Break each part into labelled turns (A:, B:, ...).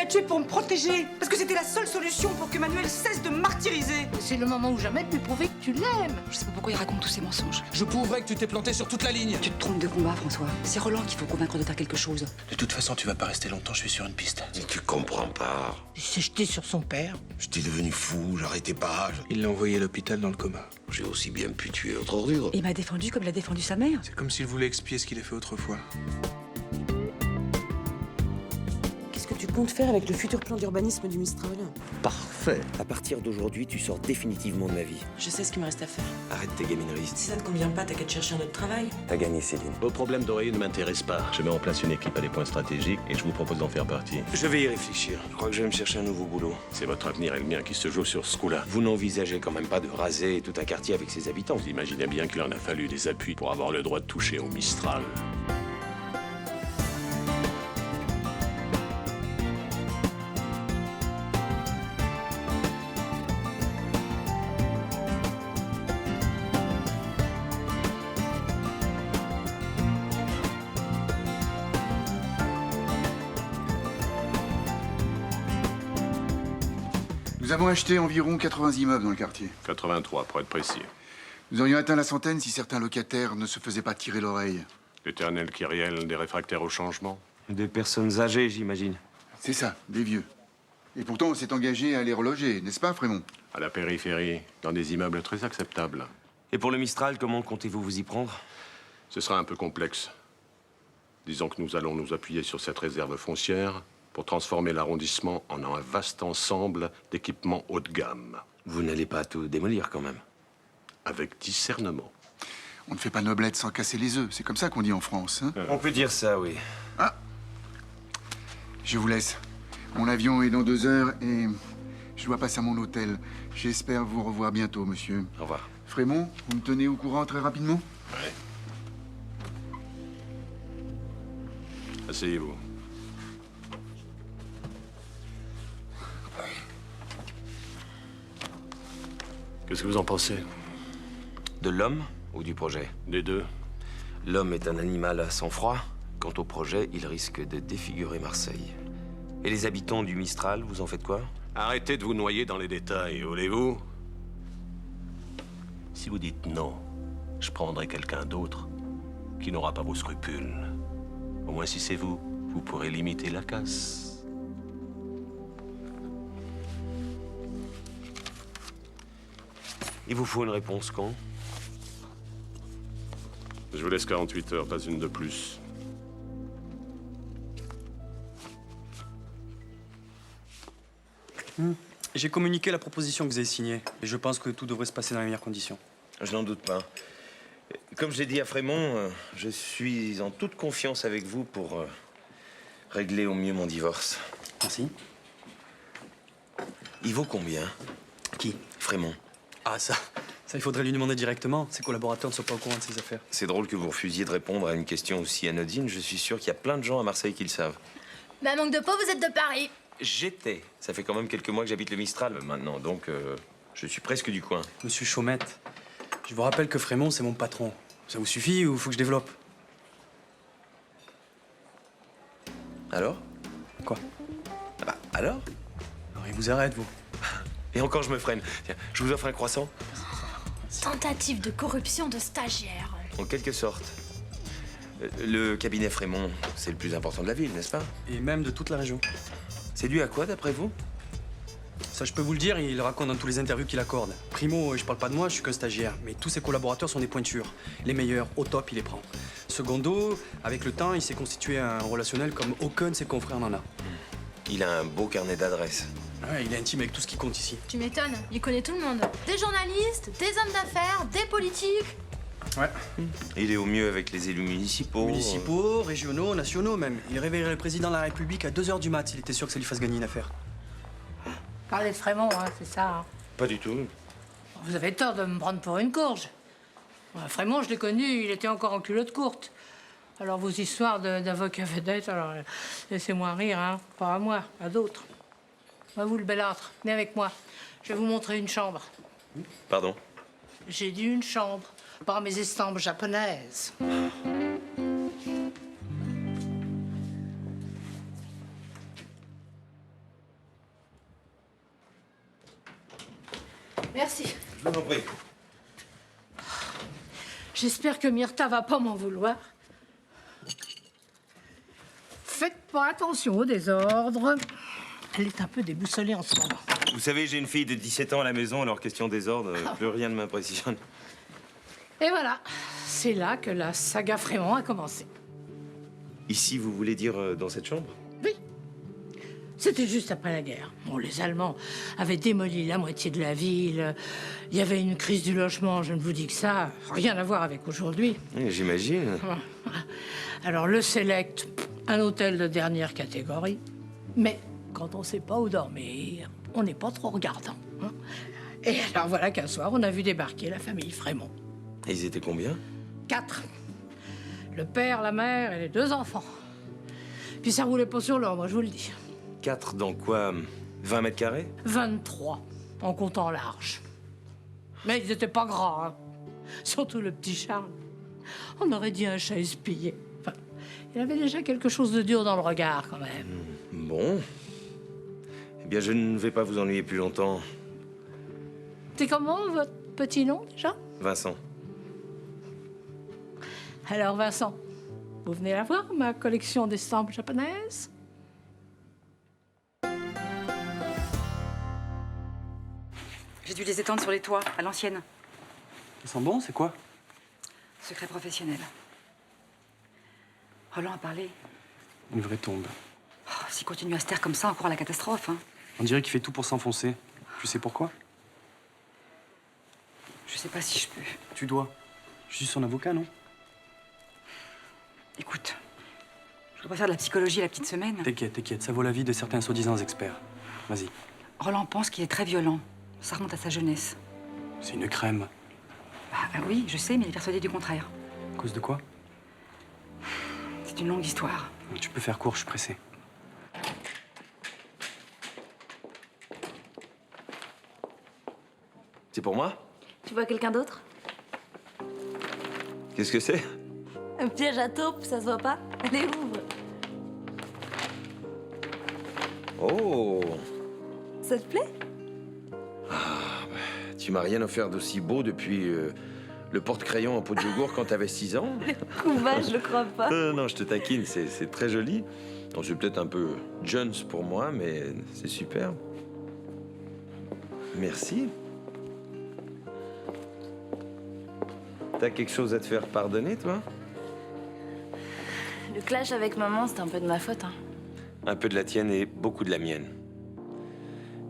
A: l'ai tué pour me protéger. Parce que c'était la seule solution pour que Manuel cesse de me martyriser.
B: C'est le moment ou jamais de lui prouver que tu l'aimes.
A: Je sais pas pourquoi il raconte tous ces mensonges.
C: Je prouverai que tu t'es planté sur toute la ligne.
A: Tu te trompes de combat, François. C'est Roland qu'il faut convaincre de faire quelque chose.
D: De toute façon, tu vas pas rester longtemps, je suis sur une piste.
E: Tu comprends pas.
B: Il s'est jeté sur son père.
E: J'étais devenu fou, j'arrêtais pas.
D: Il l'a envoyé à l'hôpital dans le coma.
E: J'ai aussi bien pu tuer notre ordure.
A: Il m'a défendu comme il a défendu sa mère.
D: C'est comme s'il voulait expier ce qu'il a fait autrefois.
F: Qu'est-ce que tu comptes faire avec le futur plan d'urbanisme du Mistral?
G: Parfait. À partir d'aujourd'hui, tu sors définitivement de ma vie.
F: Je sais ce qu'il me reste à faire.
G: Arrête tes gamineries.
F: Si ça te convient pas, t'as qu'à te chercher un autre travail.
G: T'as gagné, Céline.
H: Vos problèmes d'oreiller ne m'intéressent pas. Je mets en place une équipe à des points stratégiques et je vous propose d'en faire partie.
E: Je vais y réfléchir. Je crois que je vais me chercher un nouveau boulot.
H: C'est votre avenir et le mien qui se jouent sur ce coup-là.
E: Vous n'envisagez quand même pas de raser tout un quartier avec ses habitants.
H: Vous imaginez bien qu'il en a fallu des appuis pour avoir le droit de toucher au Mistral.
I: Nous avons acheté environ 80 immeubles dans le quartier.
H: 83 pour être précis.
I: Nous aurions atteint la centaine si certains locataires ne se faisaient pas tirer l'oreille.
H: L'éternel kyrielle des réfractaires au changement.
G: Des personnes âgées, j'imagine.
I: C'est ça, des vieux. Et pourtant, on s'est engagé à les reloger, n'est-ce pas, Frémont?
H: À la périphérie, dans des immeubles très acceptables.
G: Et pour le Mistral, comment comptez-vous vous y prendre?
H: Ce sera un peu complexe. Disons que nous allons nous appuyer sur cette réserve foncière pour transformer l'arrondissement en un vaste ensemble d'équipements haut de gamme.
G: Vous n'allez pas tout démolir, quand même.
H: Avec discernement.
I: On ne fait pas noblette sans casser les œufs. C'est comme ça qu'on dit en France, hein?
G: On peut dire ça, oui.
I: Ah! Je vous laisse. Mon avion est dans 2 heures et je dois passer à mon hôtel. J'espère vous revoir bientôt, monsieur.
G: Au revoir.
I: Frémont, vous me tenez au courant très rapidement?
H: Ouais. Asseyez-vous. Qu'est-ce que vous en pensez?
G: De l'homme ou du projet?
H: Des deux.
G: L'homme est un animal à sang-froid. Quant au projet, il risque de défigurer Marseille. Et les habitants du Mistral, vous en faites quoi?
H: Arrêtez de vous noyer dans les détails, voulez-vous? Si vous dites non, je prendrai quelqu'un d'autre qui n'aura pas vos scrupules. Au moins, si c'est vous, vous pourrez limiter la casse.
G: Il vous faut une réponse quand?
H: Je vous laisse 48 heures, pas une de plus.
J: J'ai communiqué la proposition que vous avez signée. Et je pense que tout devrait se passer dans les meilleures conditions.
G: Je n'en doute pas. Comme je l'ai dit à Frémont, je suis en toute confiance avec vous pour régler au mieux mon divorce.
J: Merci.
G: Il vaut combien?
J: Qui?
G: Frémont.
J: Ah, ça, il faudrait lui demander directement. Ses collaborateurs ne sont pas au courant de ses affaires.
G: C'est drôle que vous refusiez de répondre à une question aussi anodine. Je suis sûr qu'il y a plein de gens à Marseille qui le savent.
K: Mais à manque de peau, vous êtes de Paris.
G: J'étais. Ça fait quand même quelques mois que j'habite le Mistral maintenant, donc je suis presque du coin.
J: Monsieur Chaumette, je vous rappelle que Frémont, c'est mon patron. Ça vous suffit ou faut que je développe?
G: Alors?
J: Quoi?
G: Ah bah, alors?
J: Alors, il vous arrête, vous.
G: Et encore, je me freine. Tiens, je vous offre un croissant?
K: Tentative de corruption de stagiaire.
G: En quelque sorte. Le cabinet Frémont, c'est le plus important de la ville, n'est-ce pas?
J: Et même de toute la région.
G: C'est dû à quoi, d'après vous?
J: Ça, je peux vous le dire, il le raconte dans tous les interviews qu'il accorde. Primo, je parle pas de moi, je suis qu'un stagiaire. Mais tous ses collaborateurs sont des pointures. Les meilleurs, au top, il les prend. Secondo, avec le temps, il s'est constitué un relationnel comme aucun de ses confrères n'en a.
G: Il a un beau carnet d'adresses.
J: Ouais, il est intime avec tout ce qui compte ici.
K: Tu m'étonnes, il connaît tout le monde. Des journalistes, des hommes d'affaires, des politiques.
J: Ouais.
G: Il est au mieux avec les élus municipaux.
J: Municipaux, régionaux, nationaux même. Il réveillerait le président de la République à 2 h du mat s'il était sûr que ça lui fasse gagner une affaire.
B: Parlez de Frémont, hein, c'est ça. Hein.
G: Pas du tout.
B: Vous avez tort de me prendre pour une courge. Frémont, je l'ai connu, il était encore en culotte courte. Alors vos histoires d'avocat vedette, alors laissez-moi rire, hein. Pas à moi, à d'autres. À vous, le belâtre, venez avec moi. Je vais vous montrer une chambre.
G: Pardon?
B: J'ai dit une chambre, pas mes estampes japonaises. Merci.
G: Je vous en prie.
B: J'espère que Myrtha va pas m'en vouloir. Faites pas attention au désordre. Elle est un peu déboussolée en ce moment.
G: Vous savez, j'ai une fille de 17 ans à la maison, alors question désordre, plus rien ne m'impressionne.
B: Et voilà, c'est là que la saga Frémont a commencé.
G: Ici, vous voulez dire dans cette chambre?
B: Oui. C'était juste après la guerre. Bon, les Allemands avaient démoli la moitié de la ville. Il y avait une crise du logement, je ne vous dis que ça. Rien à voir avec aujourd'hui.
G: Oui, j'imagine.
B: Alors, le Select, un hôtel de dernière catégorie. Mais quand on ne sait pas où dormir, on n'est pas trop regardant. Hein. Et alors, voilà qu'un soir, on a vu débarquer la famille Frémont.
G: Et ils étaient combien?
B: 4. Le père, la mère et les 2 enfants. Puis ça roulait pas sur l'or, moi, je vous le dis.
G: 4 dans quoi? 20 mètres carrés?
B: 23, en comptant large. Mais ils étaient pas grands, hein. Surtout le petit Charles. On aurait dit un chat espillé. Enfin, il avait déjà quelque chose de dur dans le regard, quand même.
G: Bon. Eh bien, je ne vais pas vous ennuyer plus longtemps.
B: C'est comment, votre petit nom, déjà?
G: Vincent.
B: Alors, Vincent, vous venez la voir, ma collection d'estampes japonaises?
A: J'ai dû les étendre sur les toits, à l'ancienne.
J: Ils sont bons, c'est quoi?
A: Secret professionnel. Roland a parlé.
J: Une vraie tombe.
A: Oh, s'il continue à se taire comme ça, on court à la catastrophe. Hein.
J: On dirait qu'il fait tout pour s'enfoncer. Tu sais pourquoi?
A: Je sais pas si je peux.
J: Tu dois. Je suis son avocat, non?
A: Écoute, je voudrais pas faire de la psychologie la petite semaine.
J: T'inquiète, ça vaut la vie de certains soi-disant experts. Vas-y.
A: Roland pense qu'il est très violent. Ça remonte à sa jeunesse.
J: C'est une crème.
A: Bah oui, je sais, mais il est persuadé du contraire.
J: À cause de quoi?
A: C'est une longue histoire.
J: Tu peux faire court, je suis pressé.
G: C'est pour moi?
K: Tu vois quelqu'un d'autre?
G: Qu'est-ce que c'est?
K: Un piège à taupe, ça se voit pas? Allez, ouvre.
G: Oh!
K: Ça te plaît?
G: Tu m'as rien offert d'aussi beau depuis le porte-crayon en pot de yogourt quand t'avais 6 ans.
K: Ou va, je le crois pas.
G: Non, je te taquine, c'est très joli. Bon, c'est peut-être un peu Jones pour moi, mais c'est super. Merci. T'as quelque chose à te faire pardonner, toi?
K: Le clash avec maman, c'était un peu de ma faute, hein.
G: Un peu de la tienne et beaucoup de la mienne.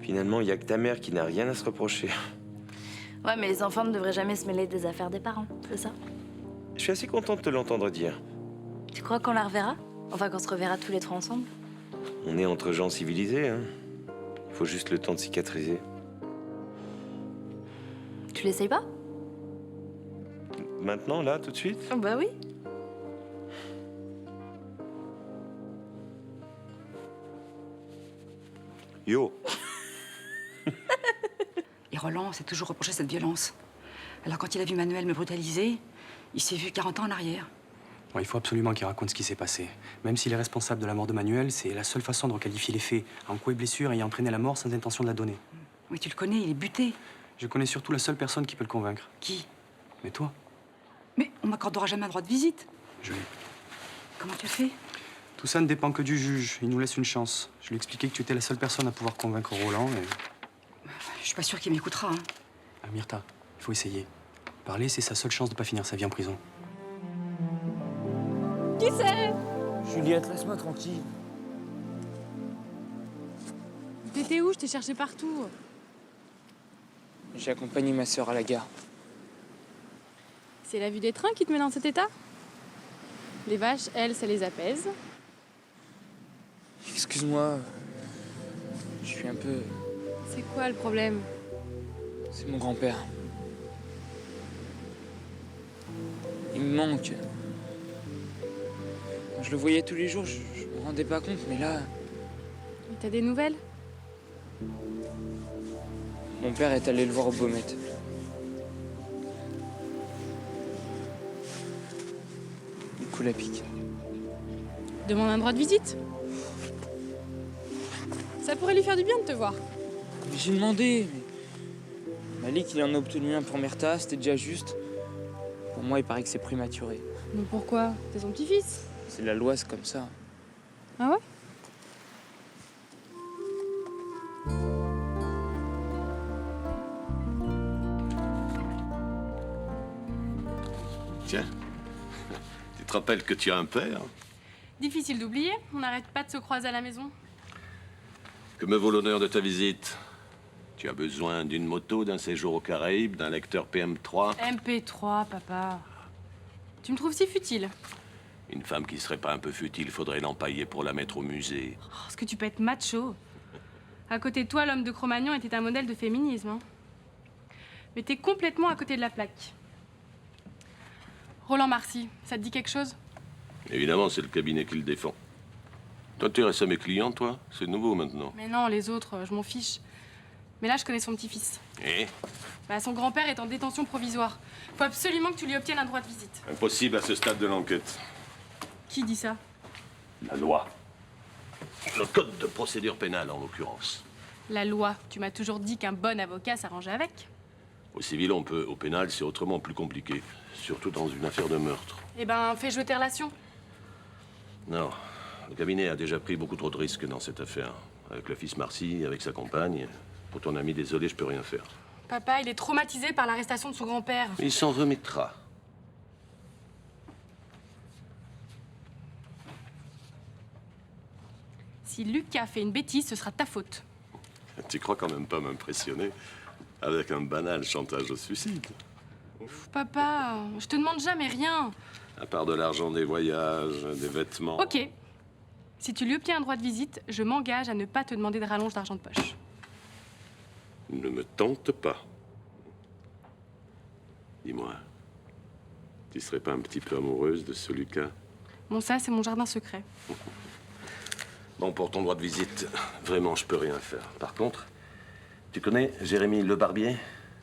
G: Finalement, il y a que ta mère qui n'a rien à se reprocher.
K: Ouais, mais les enfants ne devraient jamais se mêler des affaires des parents, c'est ça?
G: Je suis assez content de te l'entendre dire.
K: Tu crois qu'on la reverra? Enfin, qu'on se reverra tous les 3 ensemble?
G: On est entre gens civilisés, hein. Il faut juste le temps de cicatriser.
K: Tu l'essayes pas?
G: Maintenant, là, tout de suite?
K: Oh, bah oui.
G: Yo!
A: Et Roland s'est toujours reproché cette violence. Alors quand il a vu Manuel me brutaliser, il s'est vu 40 ans en arrière.
J: Bon, il faut absolument qu'il raconte ce qui s'est passé. Même s'il est responsable de la mort de Manuel, c'est la seule façon de requalifier les faits. En quoi et blessure ayant entraîné la mort sans intention de la donner.
A: Oui, tu le connais, il est buté.
J: Je connais surtout la seule personne qui peut le convaincre.
A: Qui?
J: Mais toi?
A: Mais on m'accordera jamais un droit de visite.
J: Julie.
A: Comment tu le fais?
J: Tout ça ne dépend que du juge. Il nous laisse une chance. Je lui ai expliqué que tu étais la seule personne à pouvoir convaincre Roland et...
A: Je suis pas sûre qu'il m'écoutera. Hein.
J: Ah, Myrtha, il faut essayer. Parler, c'est sa seule chance de pas finir sa vie en prison.
K: Qui c'est?
L: Juliette, laisse-moi tranquille.
M: T'étais où? Je t'ai cherché partout.
L: J'ai accompagné ma sœur à la gare.
M: C'est la vue des trains qui te met dans cet état? Les vaches, elles, ça les apaise.
L: Excuse-moi, je suis un peu...
M: C'est quoi le problème?
L: C'est mon grand-père. Il me manque. Je le voyais tous les jours, je me rendais pas compte, mais là...
M: Mais t'as des nouvelles?
L: Mon père est allé le voir au Baumette. Du coup, la pique.
M: Demande un droit de visite. Ça pourrait lui faire du bien de te voir.
L: J'ai demandé, mais... Malik, il en a obtenu un pour Myrtha, c'était déjà juste. Pour moi, il paraît que c'est prématuré.
M: Mais pourquoi? T'es son petit-fils?
L: C'est la loi, c'est comme ça.
M: Ah ouais?
H: Tiens, tu te rappelles que tu as un père?
M: Difficile d'oublier, on n'arrête pas de se croiser à la maison.
H: Que me vaut l'honneur de ta visite? Tu as besoin d'une moto, d'un séjour aux Caraïbes, d'un lecteur PM3?
M: MP3, papa. Tu me trouves si futile?
H: Une femme qui serait pas un peu futile, faudrait l'empailler pour la mettre au musée.
M: Oh, est-ce que tu peux être macho? À côté de toi, l'homme de Cro-Magnon était un modèle de féminisme. Hein. Mais t'es complètement à côté de la plaque. Roland Marcy, ça te dit quelque chose?
H: Évidemment, c'est le cabinet qui le défend. T'intéresses à mes clients, toi? C'est nouveau maintenant.
M: Mais non, les autres, je m'en fiche. Mais là, je connais son petit-fils.
H: Et?
M: Bah, son grand-père est en détention provisoire. Faut absolument que tu lui obtiennes un droit de visite.
H: Impossible à ce stade de l'enquête.
M: Qui dit ça?
H: La loi. Le code de procédure pénale, en l'occurrence.
M: La loi. Tu m'as toujours dit qu'un bon avocat s'arrangeait avec.
H: Au civil, on peut. Au pénal, c'est autrement plus compliqué. Surtout dans une affaire de meurtre.
M: Eh ben, fais jouer tes relations.
H: Non. Le cabinet a déjà pris beaucoup trop de risques dans cette affaire. Avec le fils Marcy, avec sa compagne. Pour ton ami, désolé, je peux rien faire.
M: Papa, il est traumatisé par l'arrestation de son grand-père.
H: Il s'en remettra.
M: Si Lucas fait une bêtise, ce sera ta faute.
H: Tu crois quand même pas m'impressionner avec un banal chantage au suicide?
M: Papa, je te demande jamais rien.
H: À part de l'argent des voyages, des vêtements...
M: Ok. Si tu lui obtiens un droit de visite, je m'engage à ne pas te demander de rallonge d'argent de poche.
H: Ne me tente pas. Dis-moi, tu serais pas un petit peu amoureuse de ce Lucas?
M: Bon, ça, c'est mon jardin secret.
H: Bon, pour ton droit de visite, vraiment, je peux rien faire. Par contre, tu connais Jérémy Le Barbier?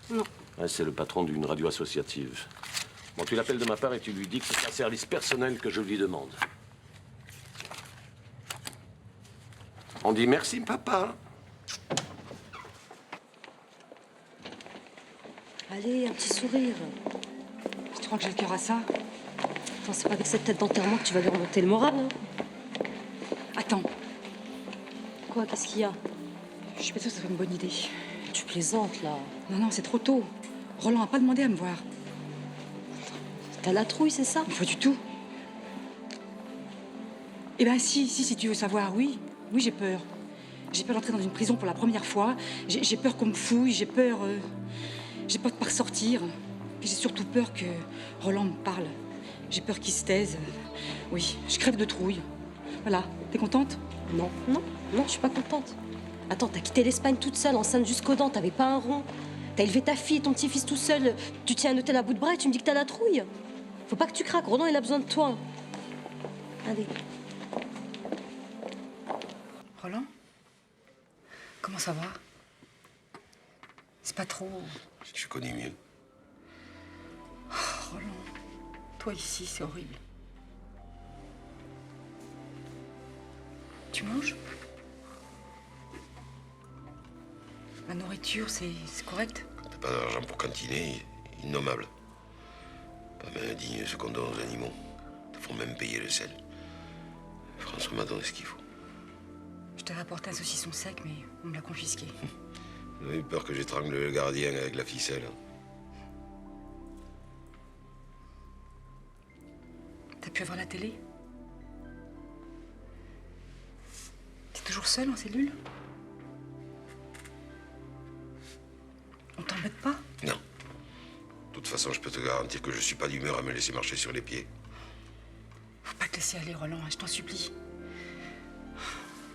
M: Non.
H: Ouais, c'est le patron d'une radio associative. Bon, tu l'appelles de ma part et tu lui dis que c'est un service personnel que je lui demande. On dit merci, papa.
F: Allez, un petit sourire.
A: Tu crois que j'ai le cœur à ça?
F: Attends, c'est pas avec cette tête d'enterrement que tu vas lui remonter le moral, hein?
A: Attends,
F: Quoi, qu'est-ce qu'il y a?
A: je suis pas sûre que ce soit une bonne idée.
F: Tu plaisantes, là.
A: Non, non, c'est trop tôt. Roland n'a pas demandé à me voir.
F: T'as la trouille, c'est ça?
A: Pas du tout. Eh ben si tu veux savoir, oui. Oui, j'ai peur. J'ai peur d'entrer dans une prison pour la première fois. J'ai peur qu'on me fouille, j'ai peur de pas ressortir. Puis j'ai surtout peur que Roland me parle. J'ai peur qu'il se taise. Oui, je crève de trouille. Voilà, t'es contente?
F: Non, je suis pas contente. Attends, t'as quitté l'Espagne toute seule, enceinte jusqu'aux dents, t'avais pas un rond. T'as élevé ta fille et ton petit-fils tout seul. Tu tiens un hôtel à bout de bras et tu me dis que t'as la trouille. Faut pas que tu craques, Roland, il a besoin de toi. Allez.
A: Roland? Comment ça va? C'est pas trop...
E: Je connais mieux.
A: Oh, Roland, toi ici, c'est horrible. Tu manges? La nourriture, c'est correct?
E: T'as pas d'argent pour cantiner, innommable. Pas même digne seconde aux animaux. Te font même payer le sel. François m'a donné ce qu'il faut.
A: Je t'ai rapporté un saucisson sec, mais on me l'a confisqué.
E: Vous avez eu peur que j'étrangle le gardien avec la ficelle.
A: T'as pu voir la télé? T'es toujours seule en cellule? On t'embête pas?
E: Non. De toute façon, je peux te garantir que je suis pas d'humeur à me laisser marcher sur les pieds.
A: Faut pas te laisser aller, Roland, hein, je t'en supplie.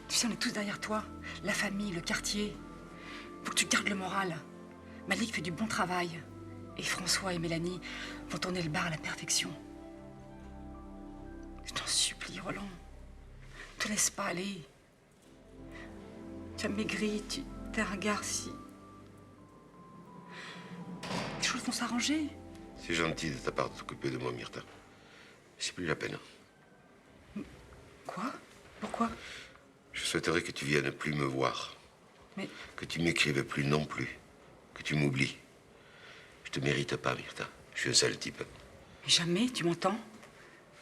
A: Tu sais, on est tous derrière toi. La famille, le quartier. Faut que tu gardes le moral. Malik fait du bon travail. Et François et Mélanie vont tourner le bar à la perfection. Je t'en supplie, Roland. Te laisse pas aller. Tu as maigri, t'es un gars si... Les choses vont s'arranger.
E: C'est gentil de ta part de t'occuper de moi, Myrtha. C'est plus la peine.
A: Quoi? Pourquoi?
E: Je souhaiterais que tu viennes plus me voir.
A: Mais...
E: Que tu m'écrives plus non plus. Que tu m'oublies. Je te mérite pas, Myrtha. Je suis un sale type.
A: Jamais, tu m'entends?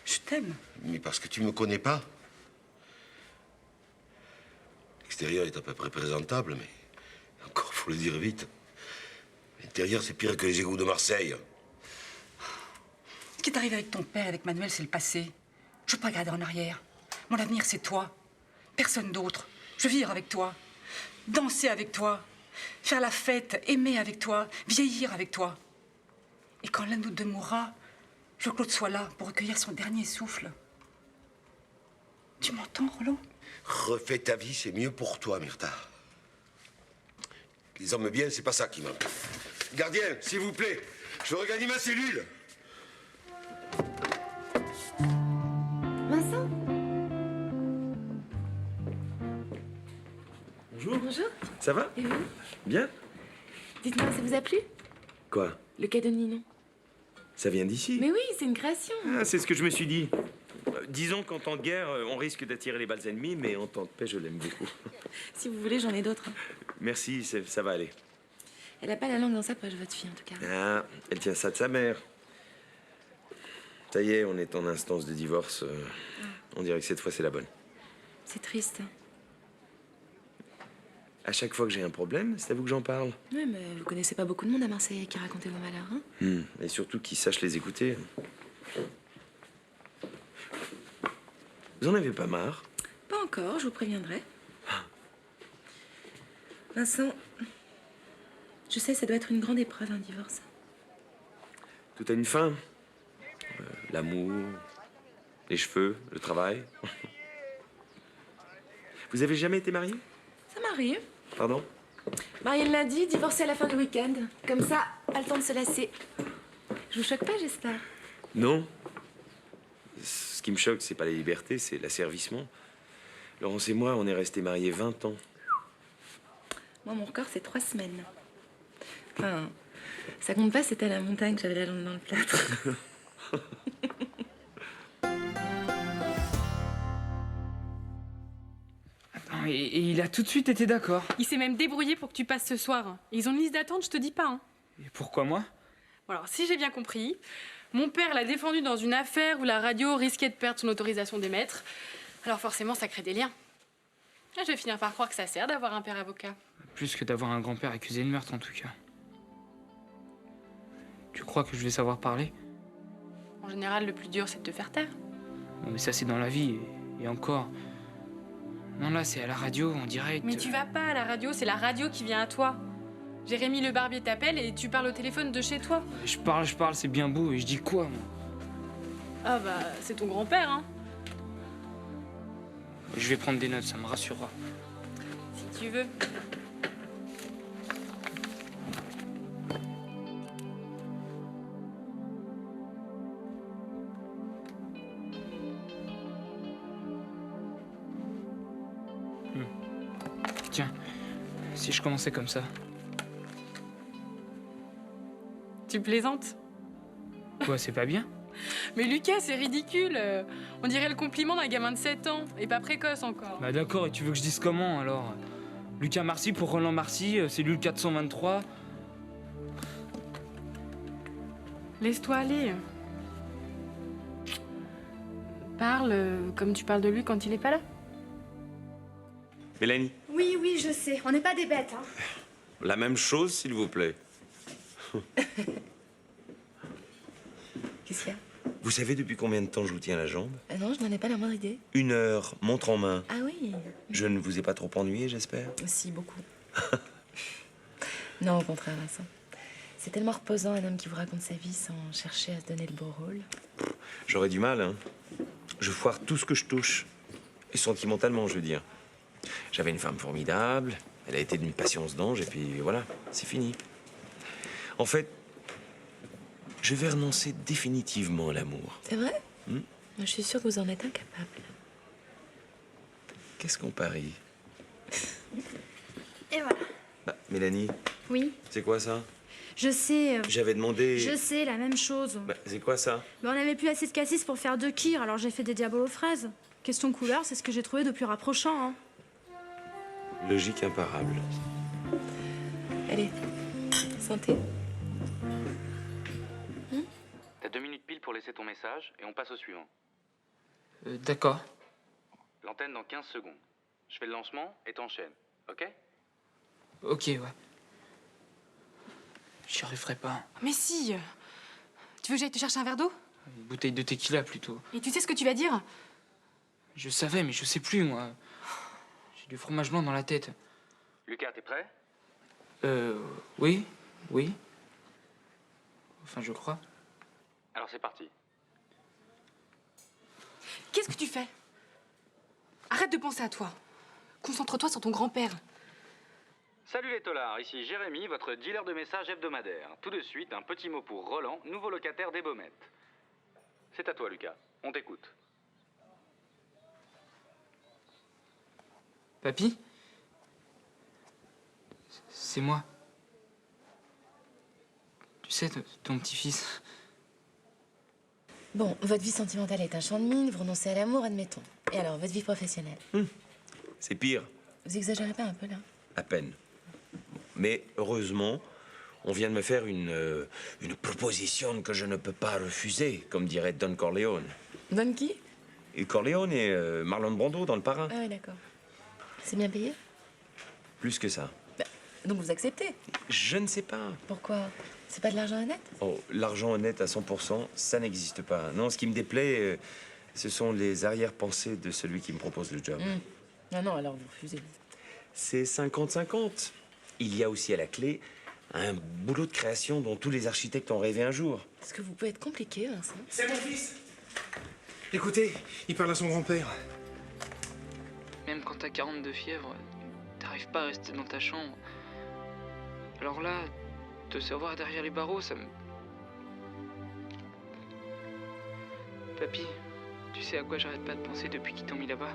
A: Je t'aime.
E: Mais parce que tu me connais pas. L'extérieur est à peu près présentable, mais encore, faut le dire vite. L'intérieur, c'est pire que les égouts de Marseille.
A: Ce qui est arrivé avec ton père et avec Manuel, c'est le passé. Je veux pas regarder en arrière. Mon avenir, c'est toi. Personne d'autre. Je veux vivre avec toi. Danser avec toi. Faire la fête, aimer avec toi. Vieillir avec toi. Et quand l'un de nous deux mourra, je veux que l'autre soit là pour recueillir son dernier souffle. Tu m'entends, Roland?
E: Refais ta vie, c'est mieux pour toi, Myrtha. Les hommes bien, c'est pas ça qui manque. Gardien, s'il vous plaît, je veux regagner ma cellule.
K: Vincent?
G: Bonjour.
K: Bonjour.
G: Ça va?
K: Et vous?
G: Bien?
K: Dites-moi, ça vous a plu?
G: Quoi?
K: Le cadeau de Ninon.
G: Ça vient d'ici?
K: Mais oui, c'est une création.
G: Ah, c'est ce que je me suis dit. Disons qu'en temps de guerre, on risque d'attirer les balles ennemies, mais en temps de paix, je l'aime beaucoup.
K: Si vous voulez, j'en ai d'autres.
G: Merci, ça va aller.
K: Elle a pas la langue dans sa poche, votre fille, en tout cas.
G: Ah, elle tient ça de sa mère. Ça y est, on est en instance de divorce. On dirait que cette fois, c'est la bonne.
K: C'est triste.
G: À chaque fois que j'ai un problème, c'est à vous que j'en parle.
K: Oui, mais vous connaissez pas beaucoup de monde à Marseille qui racontait vos malheurs, hein?
G: Et surtout qu'ils sachent les écouter. Vous en avez pas marre?
K: Pas encore, je vous préviendrai. Vincent, je sais, ça doit être une grande épreuve, un divorce.
G: Tout a une fin. L'amour, les cheveux, le travail. Vous avez jamais été marié?
K: Ça m'arrive.
G: Pardon?
K: Marielle l'a dit, divorcer à la fin du week-end. Comme ça, pas le temps de se lasser. Je vous choque pas, j'espère.
G: Non. Ce qui me choque, c'est pas la liberté, c'est l'asservissement. Laurence et moi, on est restés mariés 20 ans.
K: Moi, mon record, c'est 3 semaines. Enfin, ça compte pas, c'était à la montagne que j'avais la langue dans le plâtre.
L: Attends, et il a tout de suite été d'accord.
M: Il s'est même débrouillé pour que tu passes ce soir. Ils ont une liste d'attente, je te dis pas. Hein.
L: Et pourquoi moi?
M: Bon, alors, si j'ai bien compris, mon père l'a défendu dans une affaire où la radio risquait de perdre son autorisation d'émettre. Alors forcément, ça crée des liens. Ah, je vais finir par croire que ça sert d'avoir un père avocat.
L: Plus que d'avoir un grand-père accusé de meurtre, en tout cas. Tu crois que je vais savoir parler?
M: En général, le plus dur, c'est de te faire taire.
L: Non, mais ça, c'est dans la vie, et encore. Non, là, c'est à la radio, en direct.
M: Mais tu vas pas à la radio, c'est la radio qui vient à toi. Jérémy Le Barbier t'appelle et tu parles au téléphone de chez toi.
L: Je parle, c'est bien beau, et je dis quoi, moi?
M: Ah bah, c'est ton grand-père, hein.
L: Je vais prendre des notes, ça me rassurera.
M: Si tu veux.
L: Tiens, si je commençais comme ça.
M: Tu plaisantes?
L: Quoi, c'est pas bien?
M: Mais Lucas, c'est ridicule. On dirait le compliment d'un gamin de 7 ans, et pas précoce encore.
L: Bah d'accord, et tu veux que je dise comment, alors? Lucas Marcy pour Roland Marcy, cellule 423.
M: Laisse-toi aller. Parle comme tu parles de lui quand il est pas là.
G: Mélanie,
K: Oui, oui, je sais. On n'est pas des bêtes, hein.
G: la même chose, s'il vous plaît.
K: Qu'est-ce qu'il y a?
G: Vous savez depuis combien de temps je vous tiens la jambe?
K: Non, je n'en ai pas la moindre idée.
G: 1 heure, montre en main.
K: Ah oui?
G: Je ne vous ai pas trop ennuyé, j'espère?
K: Si, beaucoup. Non, au contraire, Vincent. C'est tellement reposant, un homme qui vous raconte sa vie sans chercher à se donner le beau rôle.
G: J'aurais du mal, hein. Je foire tout ce que je touche. Et sentimentalement, je veux dire. J'avais une femme formidable, elle a été d'une patience d'ange, et puis voilà, c'est fini. En fait, je vais renoncer définitivement à l'amour.
K: C'est vrai? Je suis sûre que vous en êtes incapable.
G: Qu'est-ce qu'on parie?
K: Et voilà.
G: Bah, Mélanie,
N: Oui,
G: c'est quoi ça?
N: je sais.
G: J'avais demandé...
N: Je sais, la même chose.
G: Bah, c'est quoi ça?
N: Mais on n'avait plus assez de cassis pour faire 2 kirs, alors j'ai fait des diabolos aux fraises. Question couleur, c'est ce que j'ai trouvé de plus rapprochant. Hein.
G: Logique imparable.
K: Allez, santé.
O: T'as 2 minutes pile pour laisser ton message et on passe au suivant.
L: D'accord.
O: L'antenne dans 15 secondes. Je fais le lancement et t'enchaînes, ok?
L: Ok, ouais. J'y arriverai pas.
M: Mais si. Tu veux que j'aille te chercher un verre d'eau?
L: Une bouteille de tequila, plutôt.
M: Et tu sais ce que tu vas dire?
L: Je savais, mais je sais plus, moi. J'ai du fromage blanc dans la tête.
O: Lucas, t'es prêt?
L: Oui. Oui. Enfin, je crois.
O: Alors c'est parti.
M: Qu'est-ce que tu fais? Arrête de penser à toi. Concentre-toi sur ton grand-père.
O: Salut les tolards, ici Jérémy, votre dealer de messages hebdomadaire. Tout de suite, un petit mot pour Roland, nouveau locataire des Baumettes. C'est à toi, Lucas. On t'écoute.
L: Papy? C'est moi. Tu sais, ton petit-fils.
K: Bon, votre vie sentimentale est un champ de mine, vous renoncez à l'amour, admettons. Et alors, votre vie professionnelle?
G: C'est pire.
K: Vous exagérez pas un peu, là?
G: À peine. Mais heureusement, on vient de me faire une proposition que je ne peux pas refuser, comme dirait Don Corleone.
K: Don qui?
G: Et Corleone et Marlon Brando dans Le Parrain.
K: Ah oui, d'accord. C'est bien payé?
G: Plus que ça.
K: Donc vous acceptez?
G: Je ne sais pas.
K: Pourquoi? C'est pas de l'argent honnête?
G: Oh, l'argent honnête à 100%, ça n'existe pas. Non, ce qui me déplaît, ce sont les arrière-pensées de celui qui me propose le job.
K: Non, non, alors vous refusez.
G: C'est 50-50. Il y a aussi à la clé un boulot de création dont tous les architectes ont rêvé un jour.
K: Est-ce que vous pouvez être compliqué, Vincent?
C: C'est mon fils. Écoutez, il parle à son grand-père.
L: Même quand t'as 42 fièvre, t'arrives pas à rester dans ta chambre. Alors là, te savoir derrière les barreaux, ça me... Papy, tu sais à quoi j'arrête pas de penser depuis qu'ils t'ont mis là-bas?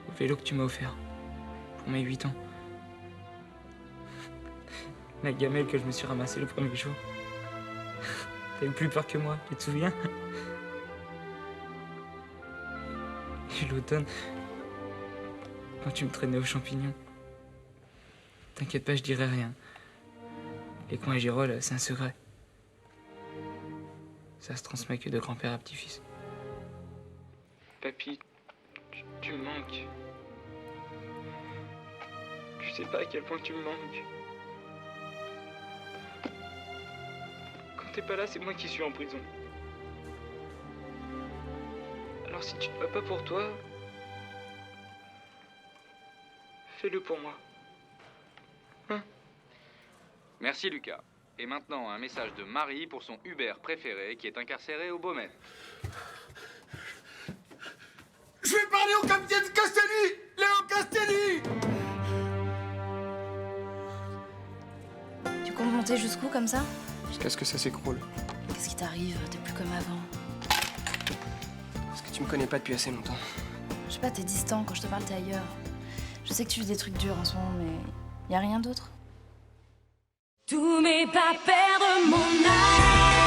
L: Au vélo que tu m'as offert, pour mes 8 ans. La gamelle que je me suis ramassée le premier jour. T'as eu plus peur que moi, tu te souviens? Et l'automne, quand tu me traînais aux champignons. T'inquiète pas, je dirai rien. Les coins et girolles, c'est un secret. Ça se transmet que de grand-père à petit-fils. Papy, tu me manques. Tu sais pas à quel point tu me manques. Quand t'es pas là, c'est moi qui suis en prison. Alors si tu te bats pas pour toi, fais-le pour moi. Hein?
O: Merci Lucas. Et maintenant, un message de Marie pour son Uber préféré qui est incarcéré au Baumettes.
I: Je vais parler au capitaine Castelli! Léo Castelli!
P: Tu comptes monter jusqu'où comme ça?
J: Jusqu'à ce que ça s'écroule.
P: Qu'est-ce qui t'arrive? T'es plus comme avant.
J: Parce que tu me connais pas depuis assez longtemps.
P: Je sais pas, t'es distant. Quand je te parle, t'es ailleurs. Je sais que tu vis des trucs durs en ce moment, mais y a rien d'autre.
Q: Tout mais pas perdre mon âme.